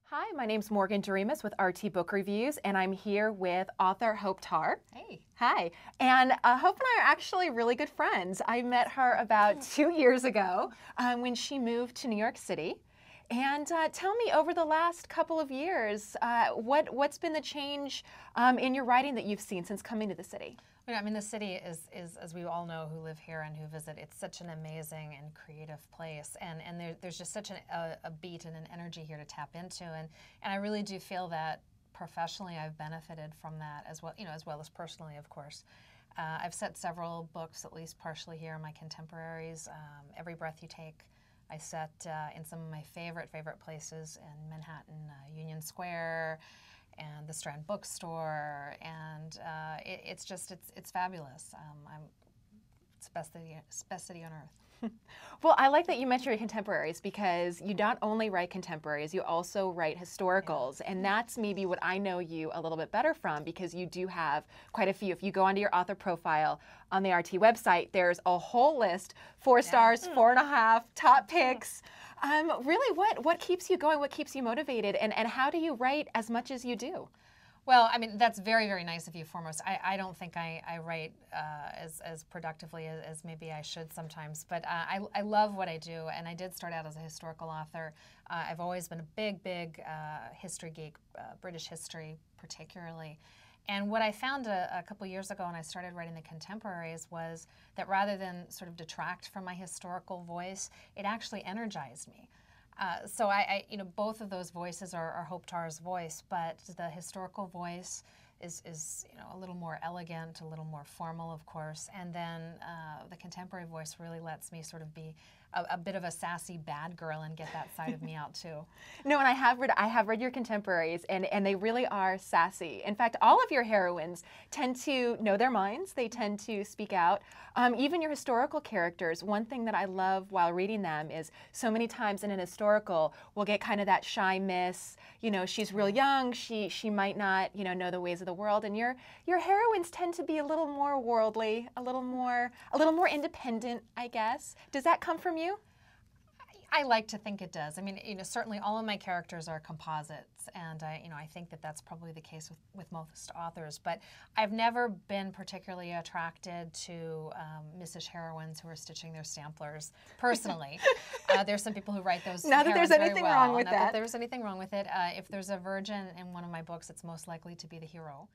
Hi, my name's Morgan Doremus with RT Book Reviews, and I'm here with author Hope Tarr. Hey. Hi. And Hope and I are actually really good friends. I met her about 2 years ago when she moved to New York City. And tell me, over the last couple of years, what's been the change in your writing that you've seen since coming to the city? I mean, the city is, as we all know who live here and who visit, it's such an amazing and creative place. And there's just such a beat and an energy here to tap into. And I really do feel that professionally I've benefited from that as well, as well as personally, of course. I've set several books, at least partially here, my contemporaries. Every Breath You Take, I set in some of my favorite places in Manhattan, Union Square, and the Strand Bookstore, and it's fabulous. It's the best city on earth. Well, I like that you mentioned your contemporaries, because you not only write contemporaries, you also write historicals, and that's maybe what I know you a little bit better from, because you do have quite a few. If you go onto your author profile on the RT website, there's a whole list, 4 stars, 4.5, top picks. Really, what keeps you going? What keeps you motivated? And how do you write as much as you do? Well, I mean, that's very, very nice of you, foremost. I don't think I write as productively as maybe I should sometimes, but I love what I do, and I did start out as a historical author. I've always been a big history geek, British history particularly. And what I found a couple years ago when I started writing the contemporaries was that rather than sort of detract from my historical voice, it actually energized me. So both of those voices are Hope Tarr's voice, but the historical voice is a little more elegant, a little more formal, of course, and then the contemporary voice really lets me sort of be a bit of a sassy bad girl and get that side of me out too. No, and I have read your contemporaries, and they really are sassy. In fact, all of your heroines tend to know their minds. They tend to speak out. Even your historical characters, one thing that I love while reading them is so many times in an historical, we'll get kind of that shy miss. She's real young. She might not know the ways of the world. And your heroines tend to be a little more worldly, a little more independent, I guess. Does that come from you? I like to think it does. I mean, certainly all of my characters are composites, and I think that that's probably the case with most authors. But I've never been particularly attracted to Missish heroines who are stitching their samplers. Personally, there's some people who write those. Not that there's anything wrong with that. Not that there's anything wrong with it. If there's a virgin in one of my books, it's most likely to be the hero.